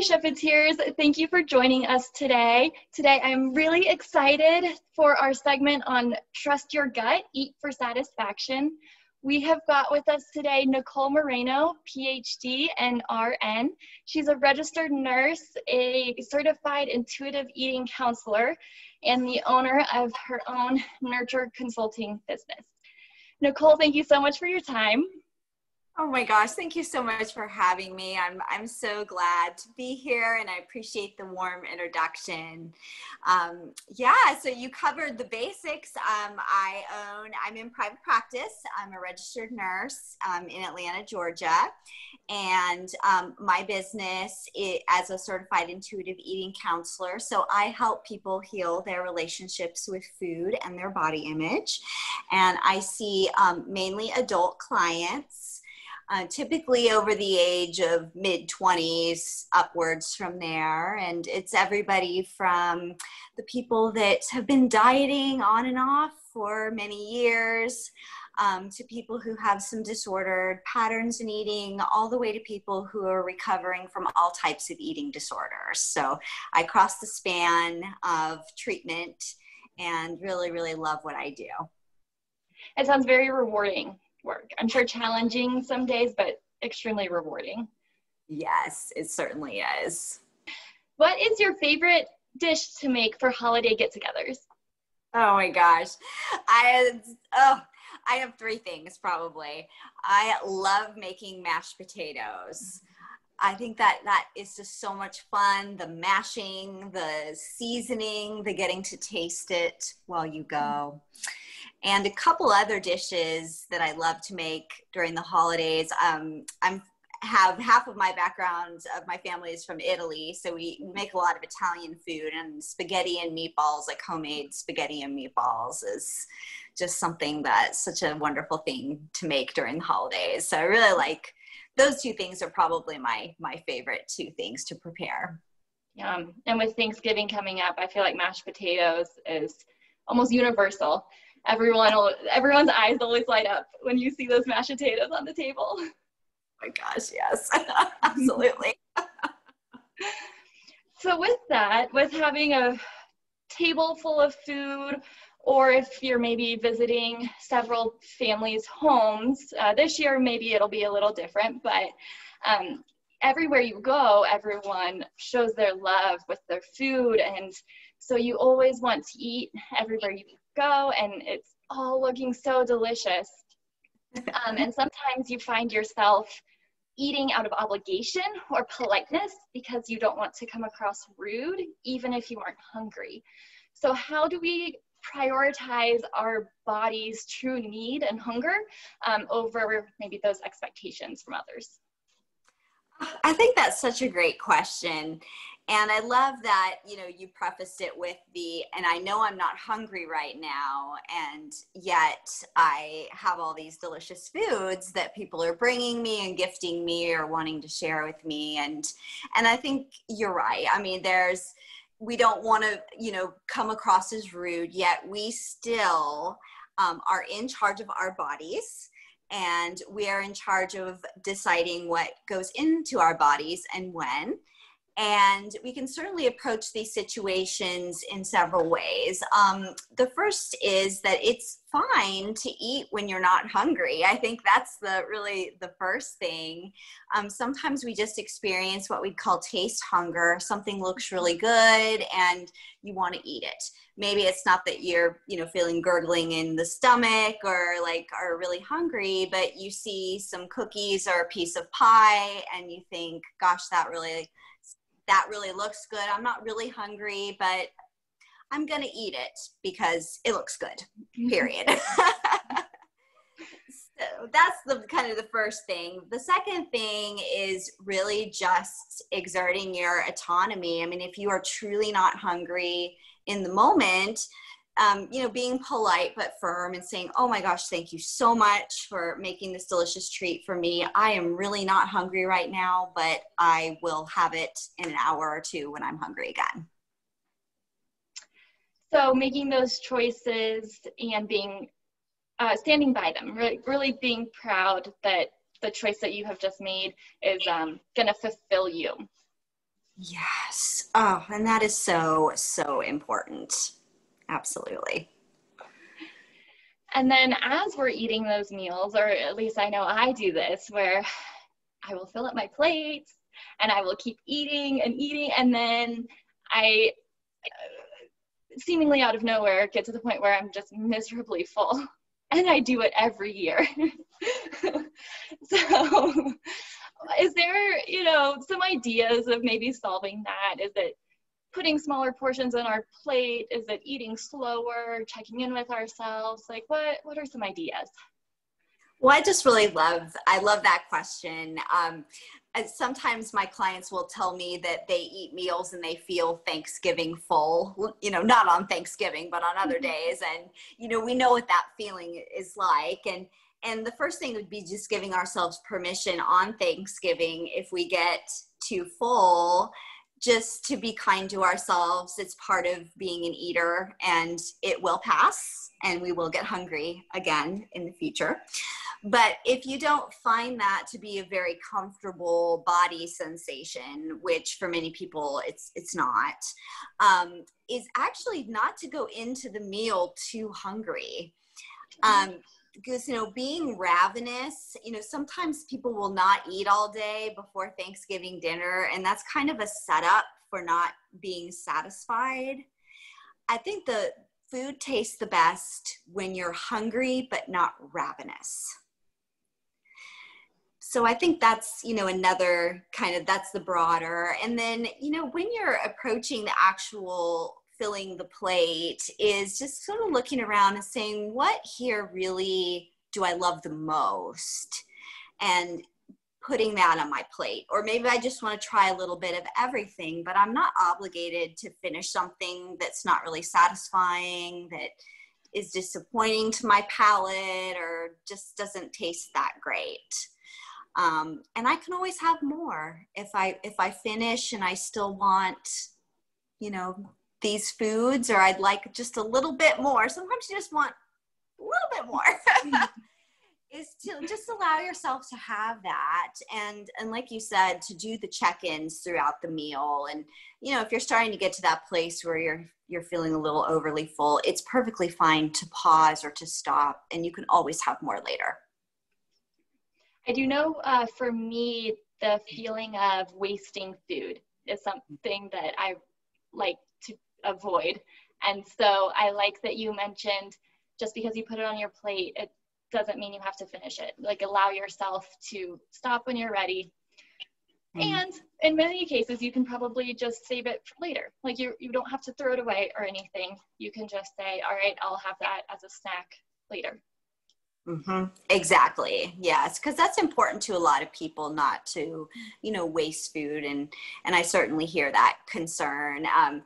Shepherdteers. Thank you for joining us today. Today, I'm really excited for our segment on Trust Your Gut, Eat for Satisfaction. We have got with us today Nicole Mareno, PhD and RN. She's a registered nurse, a certified intuitive eating counselor, and the owner of her own nurture consulting business. Nicole, thank you so much for your time. Oh my gosh, thank you so much for having me. I'm so glad to be here, and I appreciate the warm introduction. So you covered the basics. I'm in private practice. I'm a registered nurse in Atlanta, Georgia, and my business is as a certified intuitive eating counselor. So I help people heal their relationships with food and their body image, and I see mainly adult clients. Typically over the age of mid-20s upwards from there. And it's everybody from the people that have been dieting on and off for many years to people who have some disordered patterns in eating, all the way to people who are recovering from all types of eating disorders. So I cross the span of treatment and really, really love what I do. It sounds very rewarding work. I'm sure challenging some days, but extremely rewarding. Yes, it certainly is. What is your favorite dish to make for holiday get-togethers? Oh my gosh. I have three things probably. I love making mashed potatoes. I think that is just so much fun. The mashing, the seasoning, the getting to taste it while you go. And a couple other dishes that I love to make during the holidays. Have half of my background of my family is from Italy, so we make a lot of Italian food, and spaghetti and meatballs, like homemade spaghetti and meatballs, is just something that's such a wonderful thing to make during the holidays. So I really like those two things. Are probably my favorite two things to prepare. And with Thanksgiving coming up, I feel like mashed potatoes is almost universal. Everyone's eyes always light up when you see those mashed potatoes on the table. Oh my gosh, yes, absolutely. So with having a table full of food, or if you're maybe visiting several families' homes, this year maybe it'll be a little different, but everywhere you go, everyone shows their love with their food, and so you always want to eat everywhere you go, and it's all looking so delicious. And sometimes you find yourself eating out of obligation or politeness because you don't want to come across rude, even if you aren't hungry. So how do we prioritize our body's true need and hunger over maybe those expectations from others? I think that's such a great question. And I love that, you prefaced it with and I know I'm not hungry right now, and yet I have all these delicious foods that people are bringing me and gifting me or wanting to share with me. And I think you're right. I mean, we don't want to, come across as rude, yet we still are in charge of our bodies. And we are in charge of deciding what goes into our bodies and when. And we can certainly approach these situations in several ways. The first is that it's fine to eat when you're not hungry. I think that's really the first thing. Sometimes we just experience what we call taste hunger. Something looks really good and you want to eat it. Maybe it's not that you're, feeling gurgling in the stomach or are really hungry, but you see some cookies or a piece of pie and you think, gosh, that really looks good. I'm not really hungry, but I'm going to eat it because it looks good, period. So that's the first thing. The second thing is really just exerting your autonomy. I mean, if you are truly not hungry in the moment, being polite but firm and saying, oh my gosh, thank you so much for making this delicious treat for me. I am really not hungry right now, but I will have it in an hour or two when I'm hungry again. So making those choices and being standing by them, really being proud that the choice that you have just made is going to fulfill you. Yes. Oh, and that is so, so important. Absolutely. And then as we're eating those meals, or at least I know I do this, where I will fill up my plate and I will keep eating and eating. And then I seemingly out of nowhere get to the point where I'm just miserably full. And I do it every year. So is there, some ideas of maybe solving that? Is it putting smaller portions on our plate? Is it eating slower, checking in with ourselves? Like what are some ideas? Well, I love that question. Sometimes my clients will tell me that they eat meals and they feel Thanksgiving full, not on Thanksgiving, but on other days. And, we know what that feeling is like. And the first thing would be just giving ourselves permission on Thanksgiving, if we get too full, just to be kind to ourselves. It's part of being an eater, and it will pass and we will get hungry again in the future. But if you don't find that to be a very comfortable body sensation, which for many people it's not, is actually not to go into the meal too hungry. Because, being ravenous, sometimes people will not eat all day before Thanksgiving dinner, and that's kind of a setup for not being satisfied. I think the food tastes the best when you're hungry but not ravenous. So I think that's, another kind of, that's the broader. And then, when you're approaching the actual filling the plate, is just sort of looking around and saying, what here really do I love the most? And putting that on my plate. Or maybe I just want to try a little bit of everything, but I'm not obligated to finish something that's not really satisfying, that is disappointing to my palate, or just doesn't taste that great. And I can always have more if I finish and I still want, these foods, or I'd like just a little bit more. Sometimes you just want a little bit more. Is to just allow yourself to have that. And like you said, to do the check-ins throughout the meal. And, if you're starting to get to that place where you're feeling a little overly full, it's perfectly fine to pause or to stop, and you can always have more later. I do know for me, the feeling of wasting food is something that I like to avoid. And so I like that you mentioned, just because you put it on your plate, it doesn't mean you have to finish it. Like, allow yourself to stop when you're ready. And in many cases, you can probably just save it for later. Like, you don't have to throw it away or anything. You can just say, all right, I'll have that as a snack later. Mm-hmm. Exactly. Yes. Because that's important to a lot of people, not to, waste food. And I certainly hear that concern. And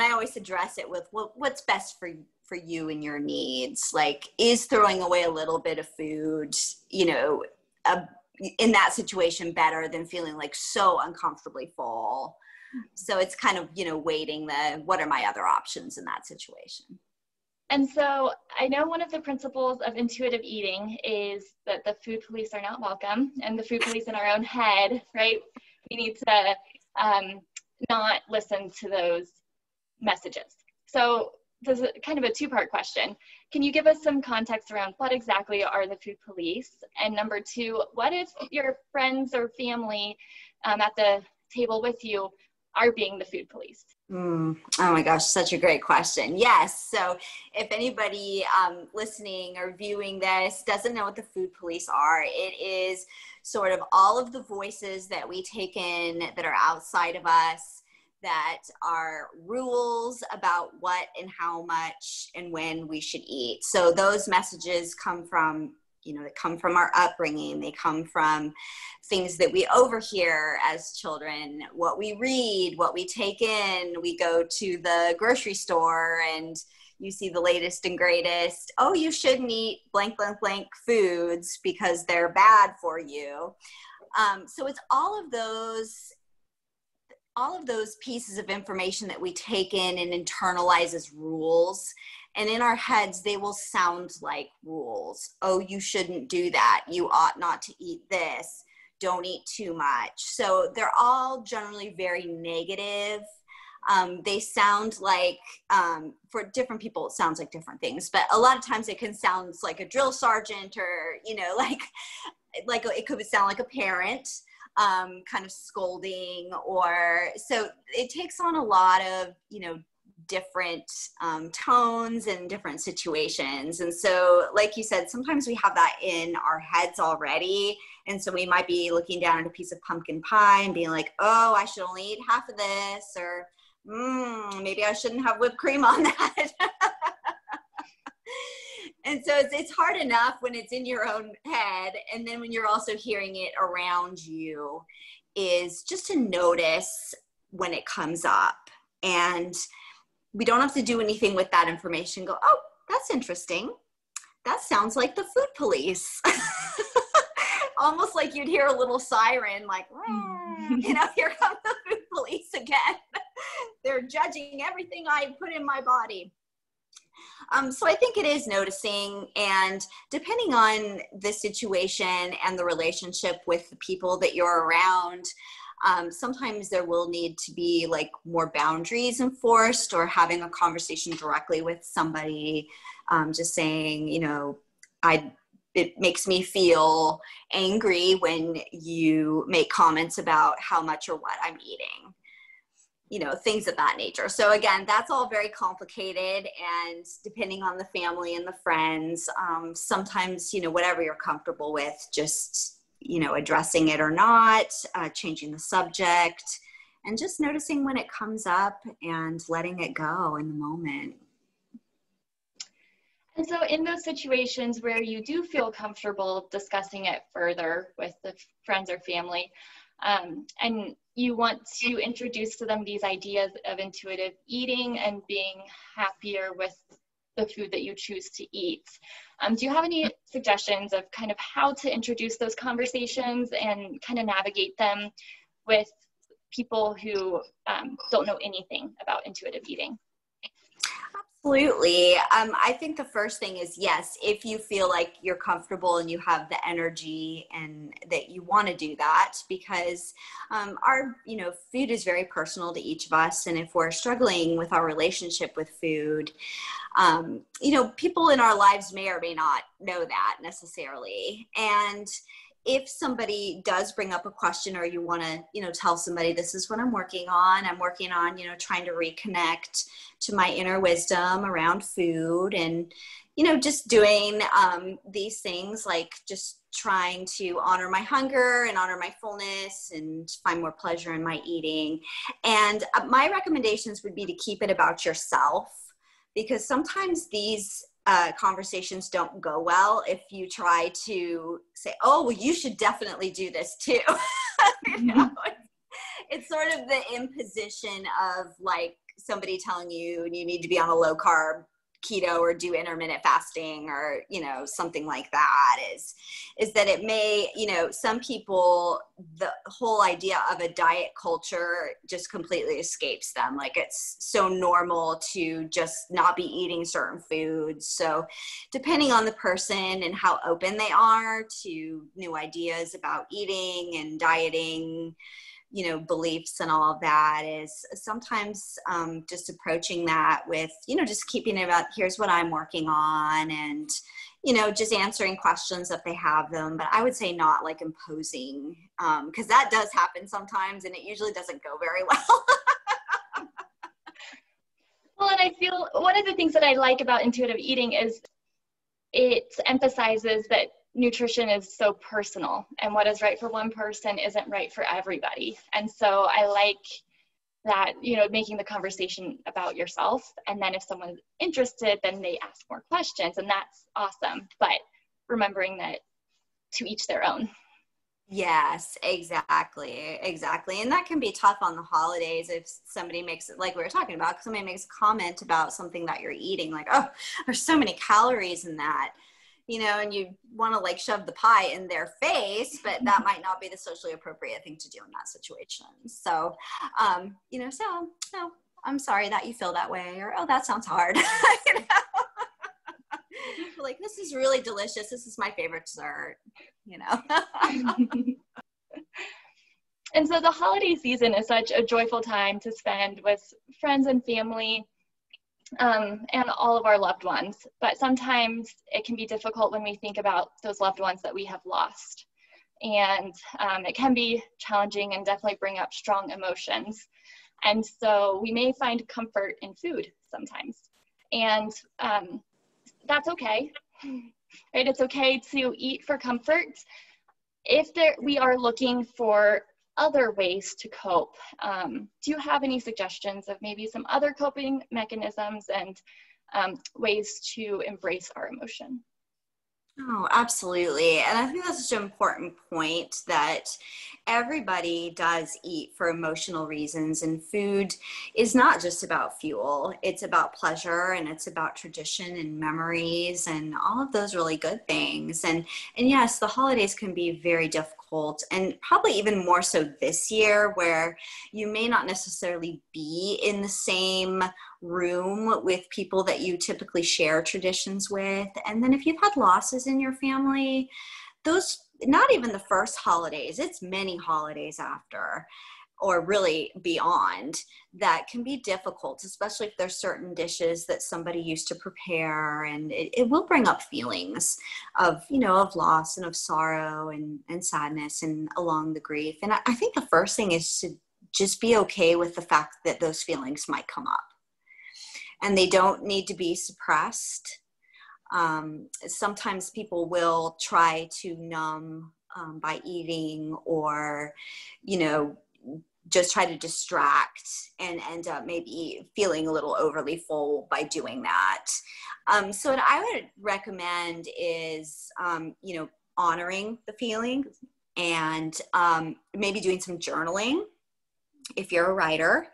I always address it with, well, what's best for you and your needs? Like, is throwing away a little bit of food, in that situation better than feeling like so uncomfortably full? So it's kind of, weighting what are my other options in that situation? And so I know one of the principles of intuitive eating is that the food police are not welcome, and the food police in our own head, right? We need to not listen to those messages. So this is kind of a two-part question. Can you give us some context around what exactly are the food police? And number two, what if your friends or family at the table with you are being the food police? Oh my gosh, such a great question. Yes. So if anybody listening or viewing this doesn't know what the food police are, it is sort of all of the voices that we take in that are outside of us, that are rules about what and how much and when we should eat. So those messages come from, they come from our upbringing. They come from things that we overhear as children, what we read, what we take in. We go to the grocery store and you see the latest and greatest, oh, you shouldn't eat blank, blank, blank foods because they're bad for you. So it's all of those pieces of information that we take in and internalize as rules. And in our heads, they will sound like rules. Oh, you shouldn't do that. You ought not to eat this. don't eat too much. So they're all generally very negative. They sound like, for different people, it sounds like different things, but a lot of times it can sound like a drill sergeant, or, like it could sound like a parent, kind of scolding, or, so it takes on a lot of, different tones and different situations. And so, like you said, sometimes we have that in our heads already. And so we might be looking down at a piece of pumpkin pie and being like, oh, I should only eat half of this, or maybe I shouldn't have whipped cream on that. And so it's hard enough when it's in your own head. And then when you're also hearing it around you, is just to notice when it comes up. And we don't have to do anything with that information. Go, oh, that's interesting. That sounds like the food police. Almost like you'd hear a little siren, like, here come the food police again. They're judging everything I put in my body. So I think it is noticing, and depending on the situation and the relationship with the people that you're around, sometimes there will need to be like more boundaries enforced, or having a conversation directly with somebody, just saying, it makes me feel angry when you make comments about how much or what I'm eating, things of that nature. So again, that's all very complicated, and depending on the family and the friends, sometimes, whatever you're comfortable with, just addressing it or not, changing the subject, and just noticing when it comes up and letting it go in the moment. And so in those situations where you do feel comfortable discussing it further with the friends or family, and you want to introduce to them these ideas of intuitive eating and being happier with the food that you choose to eat, do you have any suggestions of kind of how to introduce those conversations and kind of navigate them with people who don't know anything about intuitive eating? Absolutely. I think the first thing is, yes, if you feel like you're comfortable and you have the energy and that you want to do that, because our, food is very personal to each of us. And if we're struggling with our relationship with food, people in our lives may or may not know that necessarily. And if somebody does bring up a question, or you want to, tell somebody, this is what I'm working on, trying to reconnect to my inner wisdom around food, and, just doing these things, like just trying to honor my hunger and honor my fullness and find more pleasure in my eating. And my recommendations would be to keep it about yourself, because sometimes these conversations don't go well if you try to say, oh, well, you should definitely do this too. It's sort of the imposition of like somebody telling you you need to be on a low carb keto or do intermittent fasting, or something like that, is that it may, some people, the whole idea of a diet culture just completely escapes them. Like, it's so normal to just not be eating certain foods. So depending on the person and how open they are to new ideas about eating and dieting, beliefs and all of that, is sometimes just approaching that with, just keeping it about, here's what I'm working on, and, just answering questions if they have them. But I would say not like imposing, because that does happen sometimes, and it usually doesn't go very well. Well, and I feel one of the things that I like about intuitive eating is it emphasizes that nutrition is so personal, and what is right for one person isn't right for everybody. And so I like that, making the conversation about yourself, and then if someone's interested, then they ask more questions, and that's awesome. But remembering that to each their own. Yes, exactly. And that can be tough on the holidays if somebody makes it, like we were talking about, somebody makes a comment about something that you're eating, like, oh, there's so many calories in that. And you want to like shove the pie in their face, but that might not be the socially appropriate thing to do in that situation. So, no, I'm sorry that you feel that way, or, oh, that sounds hard. Like, this is really delicious. This is my favorite dessert, And so the holiday season is such a joyful time to spend with friends and family, and all of our loved ones. But sometimes it can be difficult when we think about those loved ones that we have lost. And it can be challenging and definitely bring up strong emotions. And so we may find comfort in food sometimes. And that's okay, right? It's okay to eat for comfort. If we are looking for other ways to cope, do you have any suggestions of maybe some other coping mechanisms and ways to embrace our emotion? Oh, absolutely. And I think that's such an important point that everybody does eat for emotional reasons, and food is not just about fuel. It's about pleasure, and it's about tradition and memories and all of those really good things. And yes, the holidays can be very difficult, and probably even more so this year, where you may not necessarily be in the same room with people that you typically share traditions with. And then if you've had losses in your family, those, not even the first holidays, it's many holidays after, or really beyond, that can be difficult, especially if there's certain dishes that somebody used to prepare, and it will bring up feelings of, of loss and of sorrow and sadness and along the grief. And I think the first thing is to just be okay with the fact that those feelings might come up, and they don't need to be suppressed. Sometimes people will try to numb by eating, or, just try to distract and end up maybe feeling a little overly full by doing that. So what I would recommend is, honoring the feelings, and maybe doing some journaling if you're a writer.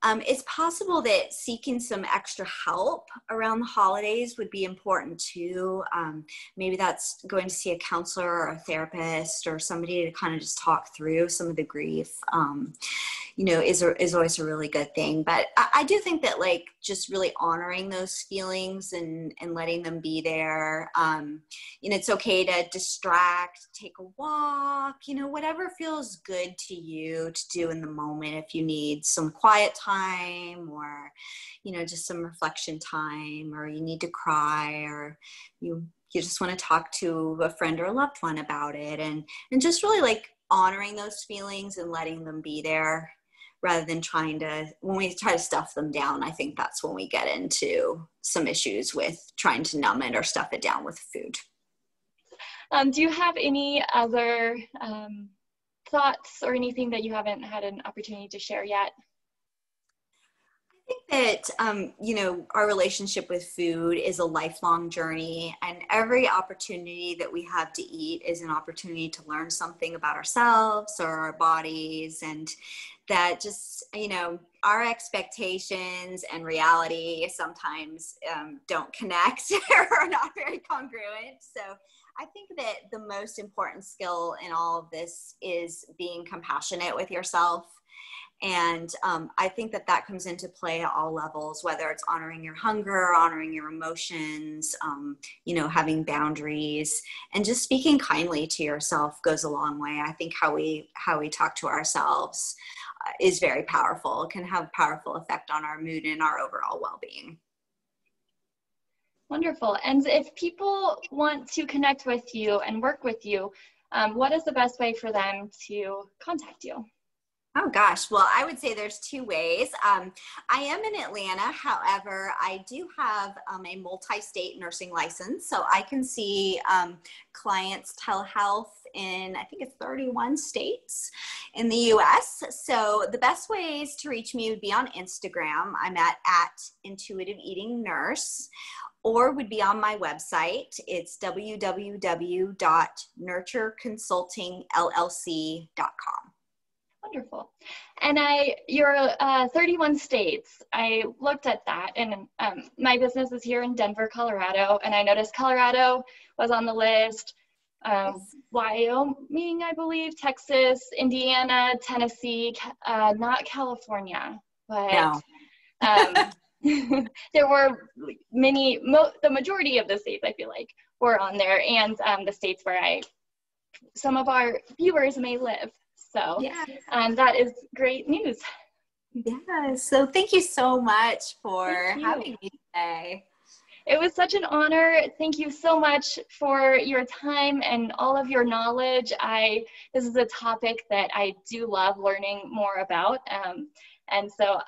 It's possible that seeking some extra help around the holidays would be important too. Maybe that's going to see a counselor or a therapist or somebody to kind of just talk through some of the grief, is always a really good thing. But I do think that, like, just really honoring those feelings and letting them be there. It's okay to distract, take a walk, whatever feels good to you to do in the moment. If you need some quiet time, or, just some reflection time, or you need to cry, or you just want to talk to a friend or a loved one about it, and just really, like, honoring those feelings and letting them be there, rather than when we try to stuff them down. I think that's when we get into some issues with trying to numb it or stuff it down with food. Do you have any other thoughts or anything that you haven't had an opportunity to share yet? I think that, our relationship with food is a lifelong journey, and every opportunity that we have to eat is an opportunity to learn something about ourselves or our bodies, and that just, our expectations and reality sometimes don't connect or are not very congruent. So I think that the most important skill in all of this is being compassionate with yourself. And I think that comes into play at all levels, whether it's honoring your hunger, honoring your emotions, having boundaries, and just speaking kindly to yourself goes a long way. I think how we talk to ourselves is very powerful. It can have a powerful effect on our mood and our overall well-being. Wonderful. And if people want to connect with you and work with you, what is the best way for them to contact you? Oh gosh, well, I would say there's two ways. I am in Atlanta. However, I do have a multi-state nursing license, so I can see clients telehealth in, I think it's 31 states in the US. So the best ways to reach me would be on Instagram. I'm at Intuitive Eating Nurse, or would be on my website. It's www.nurtureconsultingllc.com. Wonderful. And you're 31 states. I looked at that, and my business is here in Denver, Colorado, and I noticed Colorado was on the list. Wyoming, I believe, Texas, Indiana, Tennessee, not California, but No. There were the majority of the states, I feel like, were on there, and the states where some of our viewers may live. So Yeah. that is great news. Yeah. So thank you so much for Thank you. having me today. It was such an honor. Thank you so much for your time and all of your knowledge. This is a topic that I do love learning more about. And so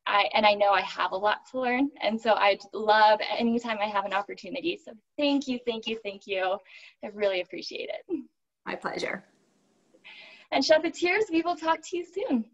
I know I have a lot to learn. And so I'd love anytime I have an opportunity. So thank you, thank you, thank you. I really appreciate it. My pleasure. And Shepherdteers, we will talk to you soon.